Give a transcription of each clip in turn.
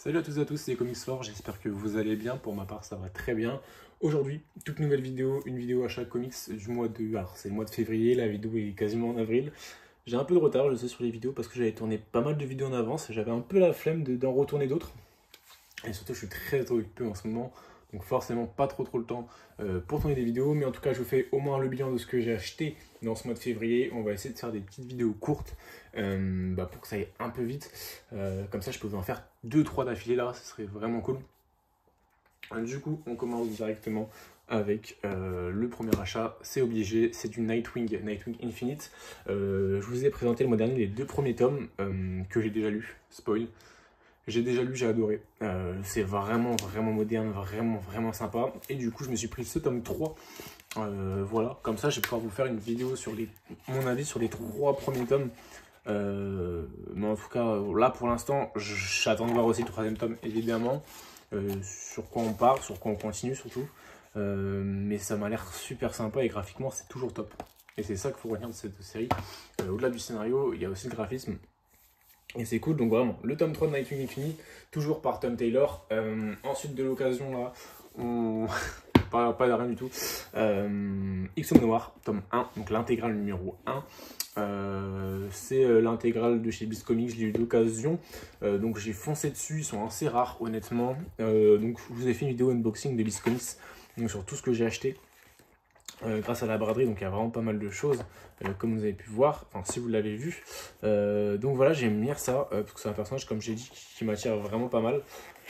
Salut à tous et à tous, c'est Comics4, j'espère que vous allez bien, pour ma part ça va très bien. Aujourd'hui, toute nouvelle vidéo, une vidéo à chaque comics du mois de... Alors c'est le mois de février, la vidéo est quasiment en avril. J'ai un peu de retard, je sais, sur les vidéos parce que j'avais tourné pas mal de vidéos en avance et j'avais un peu la flemme d'en retourner d'autres. Et surtout je suis très occupé en ce moment, donc forcément pas trop le temps pour tourner des vidéos. Mais en tout cas je vous fais au moins le bilan de ce que j'ai acheté dans ce mois de février. On va essayer de faire des petites vidéos courtes pour que ça aille un peu vite. Comme ça je peux vous en faire 2-3 d'affilée là, ce serait vraiment cool. Du coup on commence directement avec le premier achat, c'est obligé, c'est du Nightwing Infinite. Je vous ai présenté le mois dernier les 2 premiers tomes que j'ai déjà lus, spoil. J'ai déjà lu, j'ai adoré. C'est vraiment moderne, vraiment sympa. Et du coup, je me suis pris ce tome 3. Voilà, comme ça, je vais pouvoir vous faire une vidéo sur mon avis sur les 3 premiers tomes. Mais en tout cas, là, pour l'instant, j'attends de voir aussi le 3e tome, évidemment. Sur quoi on part, sur quoi on continue, surtout. Mais ça m'a l'air super sympa et graphiquement, c'est toujours top. Et c'est ça qu'il faut retenir de cette série. Au-delà du scénario, il y a aussi le graphisme. Et c'est cool, donc vraiment, le tome 3 de Nightwing Infinite, toujours par Tom Taylor. Ensuite, de l'occasion, là, pas de rien du tout. X-O Noir, tome 1, donc l'intégrale numéro 1. C'est l'intégrale de chez Beast Comics, je l'ai eu d'occasion. Donc j'ai foncé dessus, ils sont assez rares, honnêtement. Donc je vous ai fait une vidéo unboxing de Beast Comics, donc sur tout ce que j'ai acheté. Grâce à la braderie, donc il y a vraiment pas mal de choses, comme vous avez pu voir, enfin si vous l'avez vu. Donc voilà, j'aime bien ça, parce que c'est un personnage, comme j'ai dit, qui m'attire vraiment pas mal.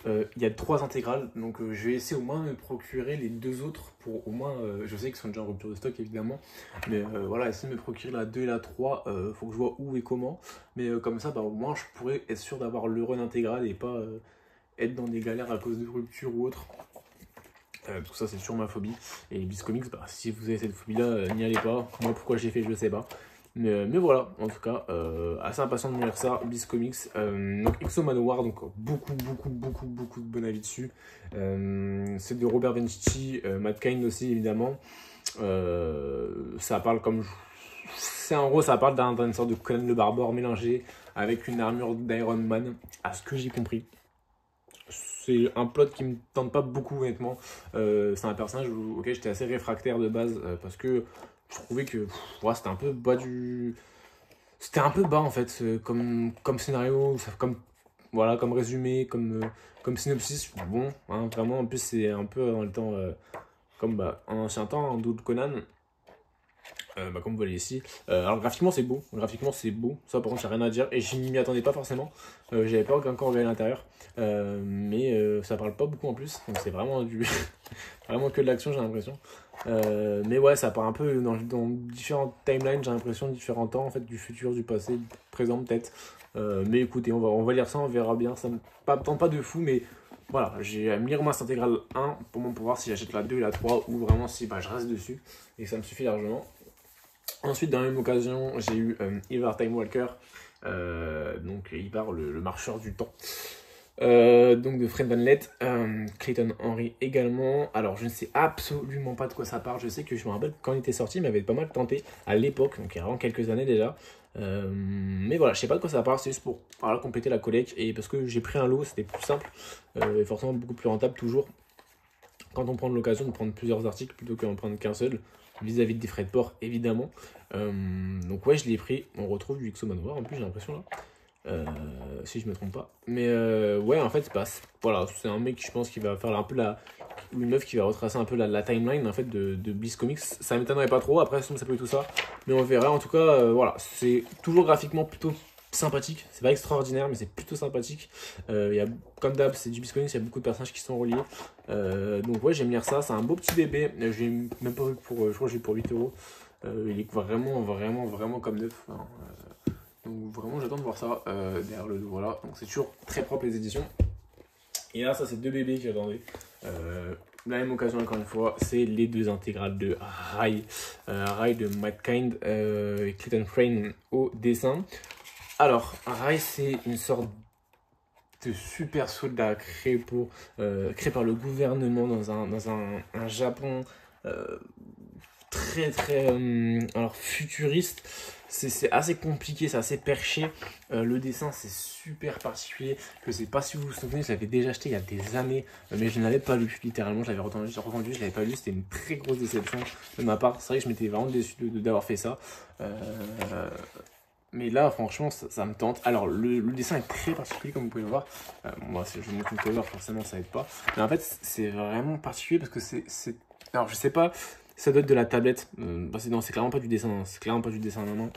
Il y a 3 intégrales, donc je vais essayer au moins de me procurer les 2 autres, pour au moins, je sais qu'ils sont déjà en rupture de stock évidemment, mais voilà, essayer de me procurer la 2 et la 3, faut que je vois où et comment, mais comme ça, au moins je pourrais être sûr d'avoir le run intégral et pas être dans des galères à cause de rupture ou autre. Tout ça c'est toujours ma phobie. Et les Beast Comics, si vous avez cette phobie là, n'y allez pas. Moi pourquoi j'ai fait je sais pas. Mais voilà, en tout cas, assez impatient de lire ça, Beast Comics. Donc X-O Manowar, donc beaucoup de bon avis dessus. C'est de Robert Venditti, Matt Kindt aussi évidemment. Ça parle comme... C'est en gros, ça parle d'une sorte de Conan le Barbare mélangé avec une armure d'Iron Man, à ce que j'ai compris. C'est un plot qui me tente pas beaucoup honnêtement. C'est un personnage auquel j'étais assez réfractaire de base parce que je trouvais que c'était un peu bas du... C'était un peu bas en fait comme scénario, voilà, comme résumé, comme synopsis. Bon, hein, vraiment en plus c'est un peu en le temps comme un ancien temps, un d'autres Conan. Comme vous voyez ici. Alors graphiquement c'est beau, ça par contre il n'y a rien à dire et je n'y m'y attendais pas forcément. J'avais peur qu'un corps à l'intérieur, mais ça parle pas beaucoup en plus, donc c'est vraiment vraiment que de l'action j'ai l'impression. Mais ouais, ça part un peu dans différentes timelines, j'ai l'impression, différents temps en fait, du futur, du passé, du présent peut-être. Mais écoutez, on va lire ça, on verra bien, ça me tente pas de fou, mais voilà, j'ai à me lire moi cette intégrale 1 pour voir si j'achète la 2 et la 3 ou vraiment si je reste dessus et ça me suffit largement. Ensuite, dans la même occasion, j'ai eu Ivar Time Walker, donc Ivar le marcheur du temps, donc de Fred Van Lett, Clayton Henry également. Alors, je ne sais absolument pas de quoi ça parle. Je sais que je me rappelle quand il était sorti, il m'avait pas mal tenté à l'époque, donc il y a vraiment quelques années déjà. Mais voilà, je sais pas de quoi ça parle, c'est juste pour compléter la collecte et parce que j'ai pris un lot, c'était plus simple et forcément beaucoup plus rentable toujours quand on prend l'occasion de prendre plusieurs articles plutôt qu'en prendre qu'un seul, vis-à-vis des frais de port évidemment. Donc ouais, je l'ai pris, on retrouve du X-O Manowar en plus j'ai l'impression là, si je me trompe pas. Mais ouais, en fait voilà, c'est un mec je pense qui va faire un peu une meuf qui va retracer un peu la timeline en fait de Beast Comics. Ça m'étonnerait pas trop, après ça peut être tout ça, mais on verra. En tout cas, voilà, c'est toujours graphiquement plutôt sympathique, c'est pas extraordinaire mais c'est plutôt sympathique. Comme d'hab c'est du Beast Comics, il y a beaucoup de personnages qui sont reliés, donc ouais j'aime lire ça, c'est un beau petit bébé, j'ai même pas vu pour, je crois que j'ai pour 8 euros. Il est vraiment comme neuf, hein. Donc vraiment j'attends de voir ça derrière le dos, voilà, donc c'est toujours très propre les éditions. Et là ça c'est 2 bébés que j'attendais. La même occasion encore une fois, c'est les 2 intégrales de Rai, de Matt Kindt et Clayton Frame au dessin. Alors, Rai, c'est une sorte de super soldat créé par le gouvernement dans un Japon très alors futuriste. C'est assez compliqué, c'est assez perché. Le dessin, c'est super particulier. Je sais pas si vous vous souvenez, je l'avais déjà acheté il y a des années, mais je ne l'avais pas lu. Littéralement, je l'avais revendu, je l'avais pas lu. C'était une très grosse déception de ma part. C'est vrai que je m'étais vraiment déçu d'avoir fait ça. Mais là, franchement, ça me tente. Alors, le dessin est très particulier, comme vous pouvez le voir. Moi, je vous montre une cover, forcément, ça aide pas. Mais en fait, c'est vraiment particulier parce que c'est... Alors, je sais pas, ça doit être de la tablette. Non, c'est clairement pas du dessin. Hein. C'est clairement pas du dessin, non, non.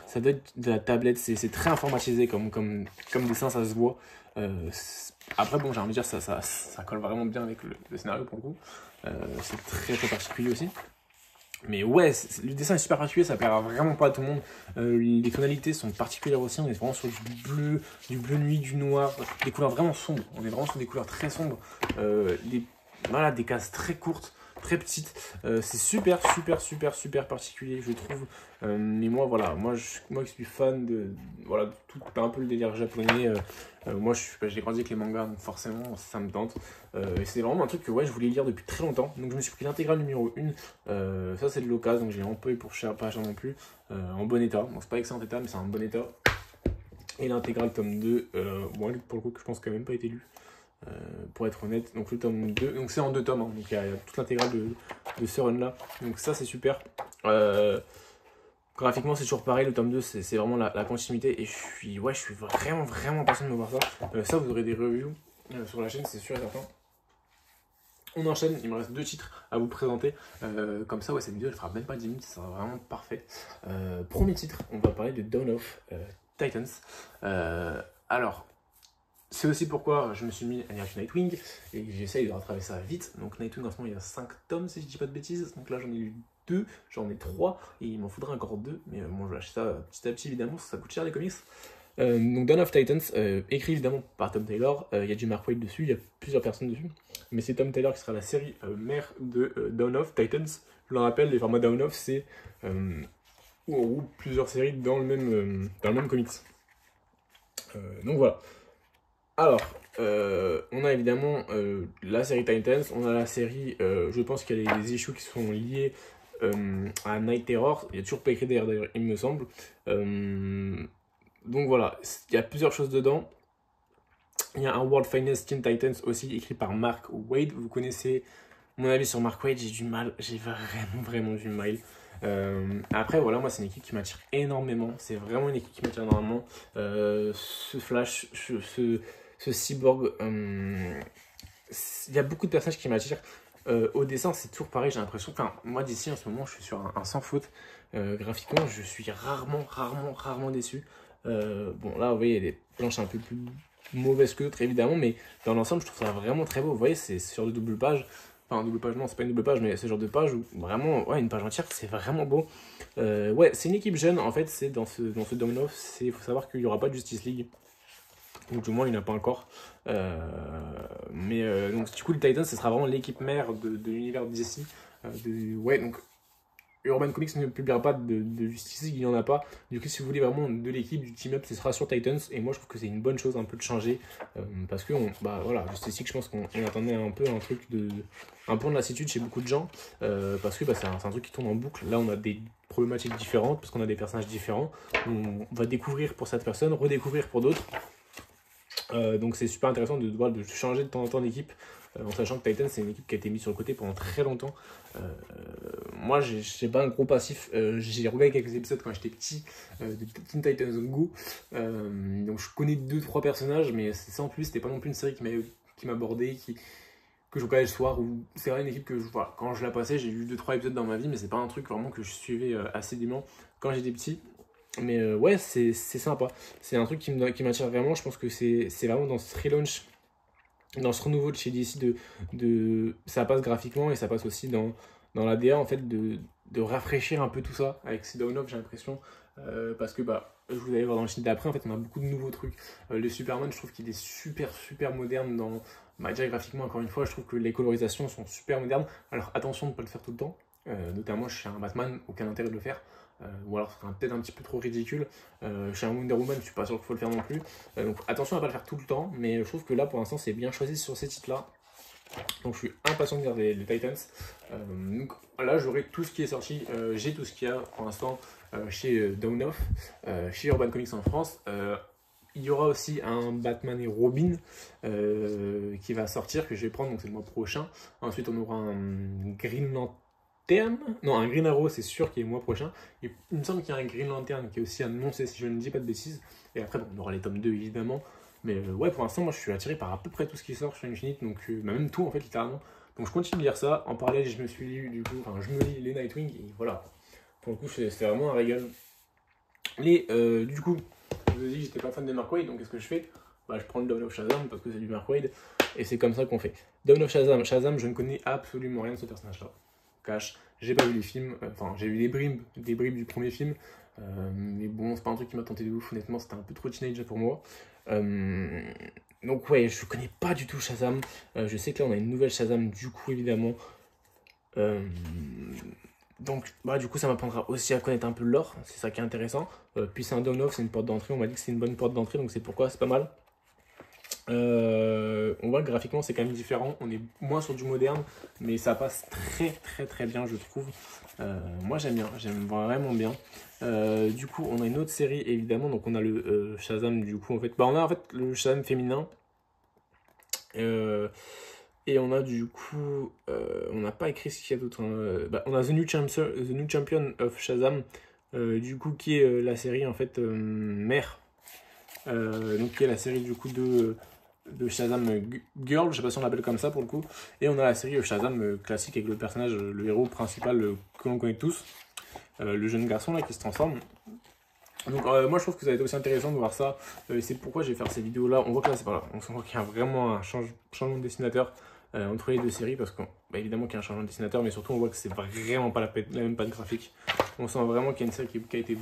Ça doit être de la tablette. C'est très informatisé comme dessin, ça se voit. Après, bon, j'ai envie de dire, ça colle vraiment bien avec le scénario, pour le coup. C'est très particulier aussi. Mais ouais, le dessin est super particulier, ça plaira vraiment pas à tout le monde. Les tonalités sont particulières aussi, on est vraiment sur du bleu nuit, du noir, des couleurs vraiment sombres. On est vraiment sur des couleurs très sombres. Voilà, des cases très courtes, très petites. C'est super particulier, je trouve. Mais moi, voilà, moi qui suis fan de tout un peu le délire japonais. Moi, j'ai grandi avec les mangas, donc forcément, ça me tente. Et c'est vraiment un truc que ouais, je voulais lire depuis très longtemps. Donc, je me suis pris l'intégrale numéro 1. Ça, c'est de l'occasion, donc j'ai vraiment pas eu pour cher, pas cher non plus. En bon état. Bon, c'est pas excellent état, mais c'est en bon état. Et l'intégrale tome 2, moi, pour le coup, je pense qu'il n'a même pas été lu. Pour être honnête, donc le tome 2, donc c'est en 2 tomes, hein, donc il y a toute l'intégrale de ce run là, donc ça c'est super. Graphiquement c'est toujours pareil, le tome 2 c'est vraiment la continuité et je suis vraiment impatient de me voir ça. Ça vous aurez des reviews sur la chaîne, c'est sûr et certain. On enchaîne, il me reste 2 titres à vous présenter, comme ça ouais, cette vidéo elle fera même pas 10 minutes, ça sera vraiment parfait. Premier titre, on va parler de Dawn of Titans. Alors, c'est aussi pourquoi je me suis mis à lire Nightwing et j'essaye de rattraper ça vite. Donc Nightwing en ce moment il y a 5 tomes si je dis pas de bêtises. Donc là j'en ai lu 2, j'en ai 3 et il m'en faudrait encore 2. Mais bon je vais acheter ça petit à petit évidemment parce que ça coûte cher les comics. Donc Dawn of Titans, écrit évidemment par Tom Taylor. Il y a du Mark Waid dessus, il y a plusieurs personnes dessus. Mais c'est Tom Taylor qui sera la série mère de Dawn of Titans. Je le rappelle, les formats Dawn of c'est ou plusieurs séries dans le même comics. Donc voilà. Alors, on a évidemment la série Titans, on a la série, je pense qu'il y a des issues qui sont liés à Night Terror, il n'y a toujours pas écrit d'ailleurs, il me semble. Donc voilà, il y a plusieurs choses dedans. Il y a un World Finest Teen Titans aussi, écrit par Mark Waid. Vous connaissez mon avis sur Mark Waid, j'ai vraiment du mal. Après voilà, moi c'est une équipe qui m'attire énormément, c'est vraiment une équipe qui m'attire énormément. Ce Flash, ce cyborg, il y a beaucoup de personnages qui m'attirent. Au dessin c'est toujours pareil, j'ai l'impression, enfin moi d'ici en ce moment je suis sur un sans faute. Graphiquement je suis rarement déçu. Bon là vous voyez il y a des planches un peu plus mauvaises que d'autres évidemment, mais dans l'ensemble je trouve ça vraiment très beau. Vous voyez c'est sur de double page. Enfin, double page, non, c'est pas une double page, mais c'est ce genre de page où vraiment, ouais, une page entière, c'est vraiment beau. Ouais, c'est une équipe jeune, en fait, c'est dans ce Dawn of, il faut savoir qu'il n'y aura pas de Justice League. Donc, du moins, il n'y en a pas encore. Donc, du coup, les Titans, ce sera vraiment l'équipe mère de l'univers DC. Ouais, donc, Urban Comics ne publiera pas de Justice League, il n'y en a pas. Du coup, si vous voulez vraiment de l'équipe, du team-up, ce sera sur Titans. Et moi, je trouve que c'est une bonne chose un peu de changer. Parce que, voilà, Justice League, je pense qu'on attendait un peu un truc un point de lassitude chez beaucoup de gens. Parce que c'est un truc qui tourne en boucle. Là, on a des problématiques différentes, parce qu'on a des personnages différents. On va découvrir pour cette personne, redécouvrir pour d'autres. Donc c'est super intéressant de changer de temps en temps d'équipe, en sachant que Titan c'est une équipe qui a été mise sur le côté pendant très longtemps. Moi j'ai pas un gros passif, j'ai regardé quelques épisodes quand j'étais petit de Teen Titans Go, donc je connais 2-3 personnages, mais c'est en plus, c'était pas non plus une série qui m'abordait, que je regardais le soir, ou c'est vraiment une équipe que voilà, quand je la passais, j'ai vu 2-3 épisodes dans ma vie, mais c'est pas un truc vraiment que je suivais assidûment quand j'étais petit. Mais ouais, c'est sympa. C'est un truc qui m'attire vraiment. Je pense que c'est vraiment dans ce relaunch, dans ce renouveau de chez DC, ça passe graphiquement et ça passe aussi dans l'ADA en fait de rafraîchir un peu tout ça avec ces Dawn of, j'ai l'impression. Parce que je vous allez voir dans le film d'après, en fait on a beaucoup de nouveaux trucs. Le Superman, je trouve qu'il est super moderne dans. Déjà graphiquement, encore une fois, je trouve que les colorisations sont super modernes. Alors attention de ne pas le faire tout le temps. Notamment chez un Batman, aucun intérêt de le faire. Ou alors c'est peut-être un petit peu trop ridicule. Chez un Wonder Woman, je suis pas sûr qu'il faut le faire non plus. Donc attention à pas le faire tout le temps, mais je trouve que là pour l'instant c'est bien choisi sur ces titres là. Donc je suis impatient de lire les Titans. Donc là j'aurai tout ce qui est sorti, j'ai tout ce qu'il y a pour l'instant chez Dawn of, chez Urban Comics en France. Il y aura aussi un Batman et Robin qui va sortir, que je vais prendre, donc c'est le mois prochain. Ensuite on aura un Green Lantern, non un Green Arrow c'est sûr qui est le mois prochain. Et il me semble qu'il y a un Green Lantern qui est aussi annoncé si je ne dis pas de bêtises. Et après bon, on aura les tomes 2 évidemment. Mais ouais, pour l'instant, moi je suis attiré par à peu près tout ce qui sort sur Infinite, donc même tout en fait, littéralement. Donc je continue de lire ça. En parallèle, je me suis lu, du coup, enfin, je me lis les Nightwing, et voilà. Pour le coup, c'était vraiment un régal. Du coup, je vous ai dit que j'étais pas fan de Mark Waid, donc qu'est-ce que je fais? Bah, je prends le Dawn of Shazam parce que c'est du Mark Waid, et c'est comme ça qu'on fait. Dawn of Shazam, je ne connais absolument rien de ce personnage-là. Cash, j'ai pas vu les films, enfin, j'ai vu des bribes du premier film. Mais bon, c'est pas un truc qui m'a tenté de ouf, honnêtement, c'était un peu trop teenager pour moi. Donc ouais, je connais pas du tout Shazam. Je sais que là on a une nouvelle Shazam du coup évidemment. Donc bah du coup ça m'apprendra aussi à connaître un peu l'or, c'est ça qui est intéressant. Puis c'est un Dawn of, c'est une porte d'entrée, on m'a dit que c'est une bonne porte d'entrée, donc c'est pourquoi c'est pas mal. On voit que graphiquement c'est quand même différent, on est moins sur du moderne, mais ça passe très bien je trouve. Moi j'aime bien, j'aime vraiment bien. Du coup on a une autre série évidemment, donc on a le Shazam du coup en fait, bah on a en fait le Shazam féminin. Et on a du coup, on n'a pas écrit ce qu'il y a d'autre, hein. Bah, on a The New Champion of Shazam, du coup qui est la série en fait mère, donc qui est la série du coup de Shazam Girl, je sais pas si on l'appelle comme ça pour le coup, et on a la série Shazam classique avec le personnage, le héros principal que l'on connaît tous, le jeune garçon là qui se transforme. Donc moi je trouve que ça va être aussi intéressant de voir ça, c'est pourquoi je vais faire ces vidéos là. On voit que là c'est pas là, on voit qu'il y a vraiment un changement de dessinateur entre les deux séries, parce qu'évidemment qu'il y a un changement de dessinateur, mais surtout on voit que c'est vraiment pas la même patte graphique. On sent vraiment qu'il y a une série qui a été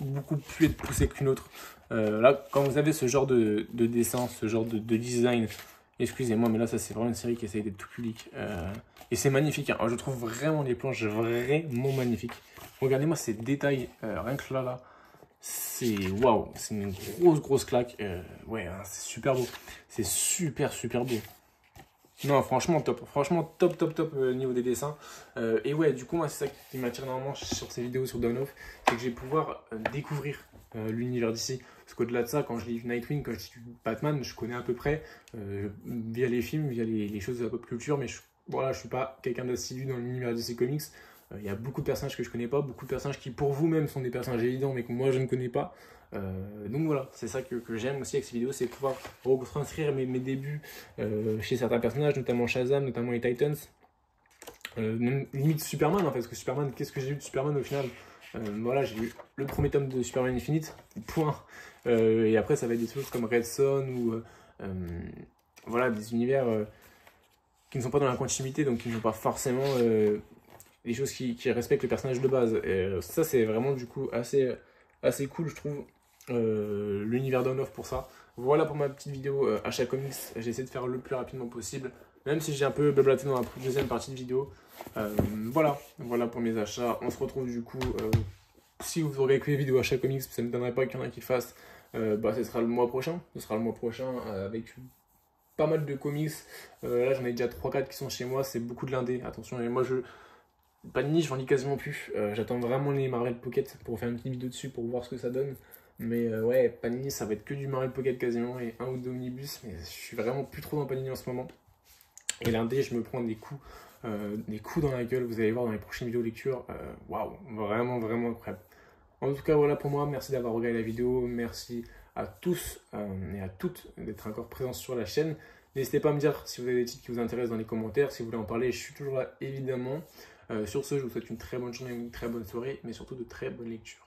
beaucoup plus poussée qu'une autre. Là quand vous avez ce genre de dessin, ce genre de design, excusez-moi mais là ça c'est vraiment une série qui essaye d'être tout public, et c'est magnifique, hein. Alors, je trouve vraiment les planches vraiment magnifiques. Regardez-moi ces détails, rien que là c'est waouh, c'est une grosse claque. Ouais, hein, c'est super beau, c'est super beau. Non, franchement top niveau des dessins. Et ouais, du coup moi c'est ça qui m'attire normalement sur ces vidéos sur Dawn of, c'est que je vais pouvoir découvrir l'univers d'ici. Parce qu'au-delà de ça, quand je lis Nightwing, quand je lis Batman, je connais à peu près via les films, via les choses de la pop culture, mais voilà, je suis pas quelqu'un d'assidu dans l'univers DC Comics. Il y a beaucoup de personnages que je connais pas, beaucoup de personnages qui pour vous-même sont des personnages évidents mais que moi je ne connais pas. Donc voilà, c'est ça que j'aime aussi avec ces vidéos, c'est pouvoir retranscrire mes débuts chez certains personnages, notamment Shazam, notamment les Titans. Même limite Superman, hein, parce que Superman, qu'est-ce que j'ai eu de Superman au final? Voilà, j'ai eu le premier tome de Superman Infinite, point. Et après ça va être des choses comme Red Son ou voilà, des univers qui ne sont pas dans la continuité, donc qui n'ont pas forcément des choses qui respectent le personnage de base. Et ça c'est vraiment du coup assez cool je trouve, l'univers Dawn of pour ça. Voilà pour ma petite vidéo achat comics, j'ai essayé de faire le plus rapidement possible, même si j'ai un peu blablaté dans la deuxième partie de vidéo. Voilà pour mes achats. On se retrouve du coup, si vous aurez écouté les vidéos achat comics, ça ne m'étonnerait pas qu'il y en a qui fassent, ce sera le mois prochain, avec pas mal de comics. Là j'en ai déjà 3-4 qui sont chez moi, c'est beaucoup de l'indé, attention, et moi Panini, j'en lis quasiment plus. J'attends vraiment les Marvel Pocket pour faire une petite vidéo dessus pour voir ce que ça donne. Mais ouais, Panini, ça va être que du Marvel Pocket quasiment et un ou deux omnibus. Mais je suis vraiment plus trop dans Panini en ce moment. Et l'indé, je me prends des coups dans la gueule. Vous allez voir dans les prochaines vidéos lecture. Waouh, vraiment incroyable. En tout cas, voilà pour moi. Merci d'avoir regardé la vidéo. Merci à tous et à toutes d'être encore présents sur la chaîne. N'hésitez pas à me dire si vous avez des titres qui vous intéressent dans les commentaires. Si vous voulez en parler, je suis toujours là évidemment. Sur ce, je vous souhaite une très bonne journée, une très bonne soirée, mais surtout de très bonnes lectures.